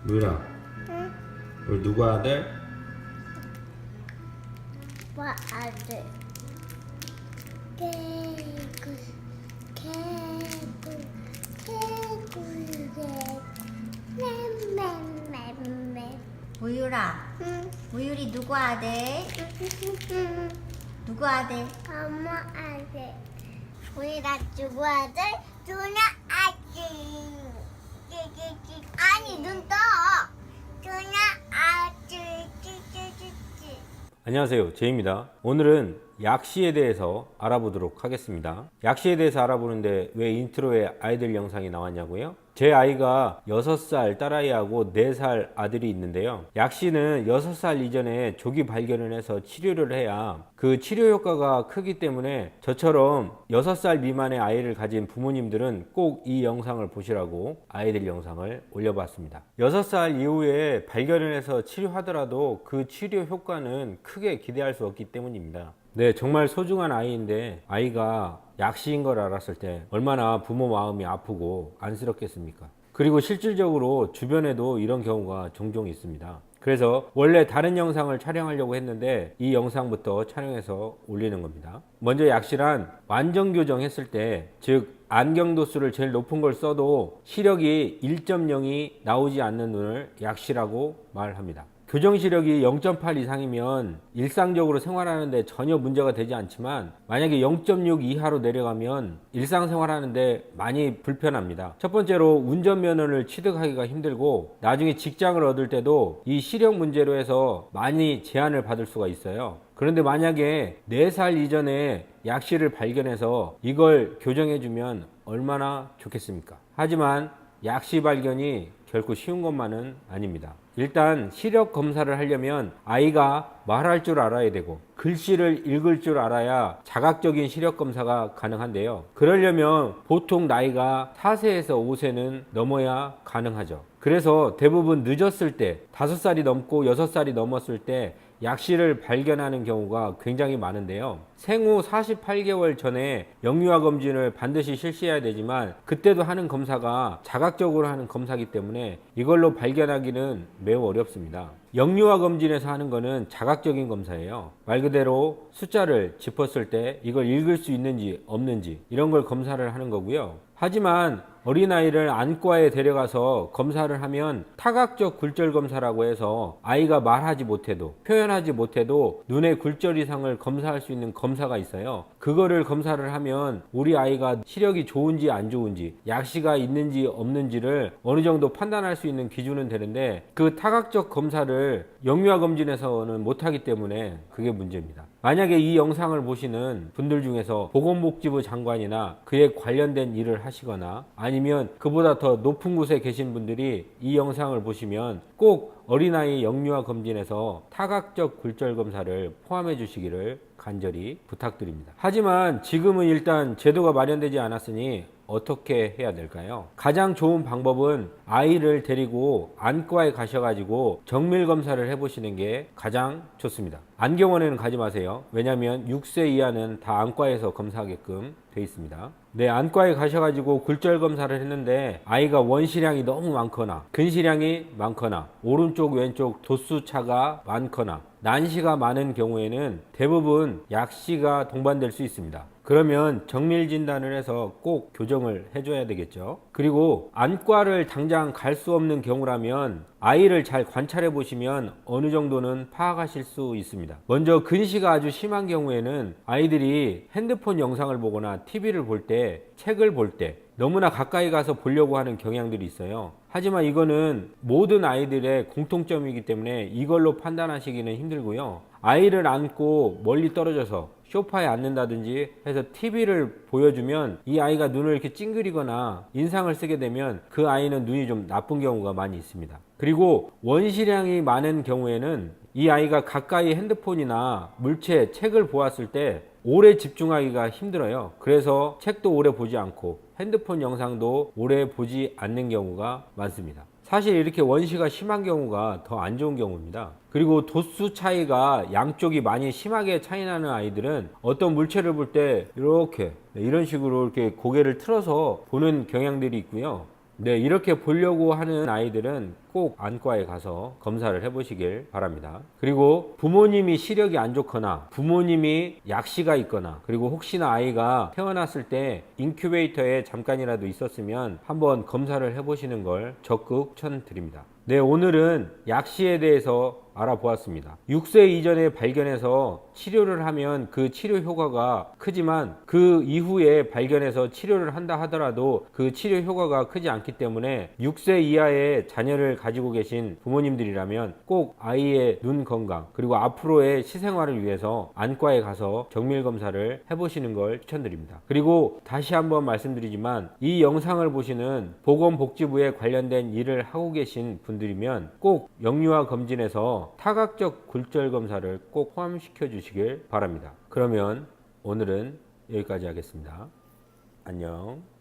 무율아, 응? 우리 누구 아들? 뭐 아들? 개구, 개구, 개구, 맴맴맴맴. 무율아, 응, 무율이 누구 아들? 응, 누구 아들? 엄마 아들. 우리가 누구 아들? 누나 아들. 아니 눈 떠. 누나 아들. 안녕하세요, 제이입니다. 오늘은 약시에 대해서 알아보도록 하겠습니다. 약시에 대해서 알아보는데 왜 인트로에 아이들 영상이 나왔냐고요? 제 아이가 6살 딸아이하고 4살 아들이 있는데요. 약시는 6살 이전에 조기 발견을 해서 치료를 해야 그 치료 효과가 크기 때문에 저처럼 6살 미만의 아이를 가진 부모님들은 꼭 이 영상을 보시라고 아이들 영상을 올려봤습니다. 6살 이후에 발견을 해서 치료하더라도 그 치료 효과는 크게 기대할 수 없기 때문입니다. 네, 정말 소중한 아이인데 아이가 약시인 걸 알았을 때 얼마나 부모 마음이 아프고 안쓰럽겠습니까? 그리고 실질적으로 주변에도 이런 경우가 종종 있습니다. 그래서 원래 다른 영상을 촬영하려고 했는데 이 영상부터 촬영해서 올리는 겁니다. 먼저 약시란 완전 교정했을 때, 즉 안경 도수를 제일 높은 걸 써도 시력이 1.0이 나오지 않는 눈을 약시라고 말합니다. 교정 시력이 0.8 이상이면 일상적으로 생활하는데 전혀 문제가 되지 않지만 만약에 0.6 이하로 내려가면 일상생활하는데 많이 불편합니다. 첫 번째로 운전면허를 취득하기가 힘들고 나중에 직장을 얻을 때도 이 시력 문제로 해서 많이 제한을 받을 수가 있어요. 그런데 만약에 4살 이전에 약시를 발견해서 이걸 교정해주면 얼마나 좋겠습니까? 하지만 약시 발견이 결코 쉬운 것만은 아닙니다. 일단 시력 검사를 하려면 아이가 말할 줄 알아야 되고 글씨를 읽을 줄 알아야 자각적인 시력 검사가 가능한데요. 그러려면 보통 나이가 4세에서 5세는 넘어야 가능하죠. 그래서 대부분 늦었을 때 5살이 넘고 6살이 넘었을 때 약시를 발견하는 경우가 굉장히 많은데요. 생후 48개월 전에 영유아 검진을 반드시 실시해야 되지만 그때도 하는 검사가 자각적으로 하는 검사이기 때문에 이걸로 발견하기는 매우 어렵습니다. 영유아 검진에서 하는 거는 자각적인 검사예요. 말 그대로 숫자를 짚었을 때 이걸 읽을 수 있는지 없는지 이런 걸 검사를 하는 거고요. 하지만 어린아이를 안과에 데려가서 검사를 하면 타각적 굴절 검사라고 해서 아이가 말하지 못해도 표현하지 못해도 눈의 굴절 이상을 검사할 수 있는 검사가 있어요. 그거를 검사를 하면 우리 아이가 시력이 좋은지 안 좋은지 약시가 있는지 없는지를 어느 정도 판단할 수 있는 기준은 되는데 그 타각적 검사를 영유아 검진에서는 못하기 때문에 그게 문제입니다. 만약에 이 영상을 보시는 분들 중에서 보건복지부 장관이나 그에 관련된 일을 하시거나 아니면 그보다 더 높은 곳에 계신 분들이 이 영상을 보시면 꼭 어린아이 영유아 검진에서 타각적 굴절 검사를 포함해 주시기를 간절히 부탁드립니다. 하지만 지금은 일단 제도가 마련되지 않았으니 어떻게 해야 될까요? 가장 좋은 방법은 아이를 데리고 안과에 가셔가지고 정밀 검사를 해보시는 게 가장 좋습니다. 안경원에는 가지 마세요. 왜냐하면 6세 이하는 다 안과에서 검사하게끔 돼 있습니다. 네, 안과에 가셔가지고 굴절 검사를 했는데 아이가 원시량이 너무 많거나 근시량이 많거나 오른쪽 왼쪽 도수 차가 많거나 난시가 많은 경우에는 대부분 약시가 동반될 수 있습니다. 그러면 정밀 진단을 해서 꼭 교정을 해줘야 되겠죠. 그리고 안과를 당장 갈 수 없는 경우라면 아이를 잘 관찰해 보시면 어느 정도는 파악하실 수 있습니다. 먼저 근시가 아주 심한 경우에는 아이들이 핸드폰 영상을 보거나 TV를 볼 때, 책을 볼 때 너무나 가까이 가서 보려고 하는 경향들이 있어요. 하지만 이거는 모든 아이들의 공통점이기 때문에 이걸로 판단하시기는 힘들고요. 아이를 안고 멀리 떨어져서 소파에 앉는다든지 해서 TV를 보여주면 이 아이가 눈을 이렇게 찡그리거나 인상을 쓰게 되면 그 아이는 눈이 좀 나쁜 경우가 많이 있습니다. 그리고 원시량이 많은 경우에는 이 아이가 가까이 핸드폰이나 물체, 책을 보았을 때 오래 집중하기가 힘들어요. 그래서 책도 오래 보지 않고 핸드폰 영상도 오래 보지 않는 경우가 많습니다. 사실 이렇게 원시가 심한 경우가 더 안 좋은 경우입니다. 그리고 도수 차이가 양쪽이 많이 심하게 차이 나는 아이들은 어떤 물체를 볼 때 이렇게 이런 식으로 이렇게 고개를 틀어서 보는 경향들이 있고요. 네, 이렇게 보려고 하는 아이들은 꼭 안과에 가서 검사를 해보시길 바랍니다. 그리고 부모님이 시력이 안 좋거나 부모님이 약시가 있거나 그리고 혹시나 아이가 태어났을 때 인큐베이터에 잠깐이라도 있었으면 한번 검사를 해보시는 걸 적극 추천드립니다. 네, 오늘은 약시에 대해서 알아보았습니다. 6세 이전에 발견해서 치료를 하면 그 치료 효과가 크지만 그 이후에 발견해서 치료를 한다 하더라도 그 치료 효과가 크지 않기 때문에 6세 이하의 자녀를 가지고 계신 부모님들이라면 꼭 아이의 눈 건강 그리고 앞으로의 시생활을 위해서 안과에 가서 정밀 검사를 해보시는 걸 추천드립니다. 그리고 다시 한번 말씀드리지만 이 영상을 보시는 보건복지부에 관련된 일을 하고 계신 분들이면 꼭 영유아 검진에서 타각적 굴절 검사를 꼭 포함시켜 주시길 바랍니다. 그러면 오늘은 여기까지 하겠습니다. 안녕.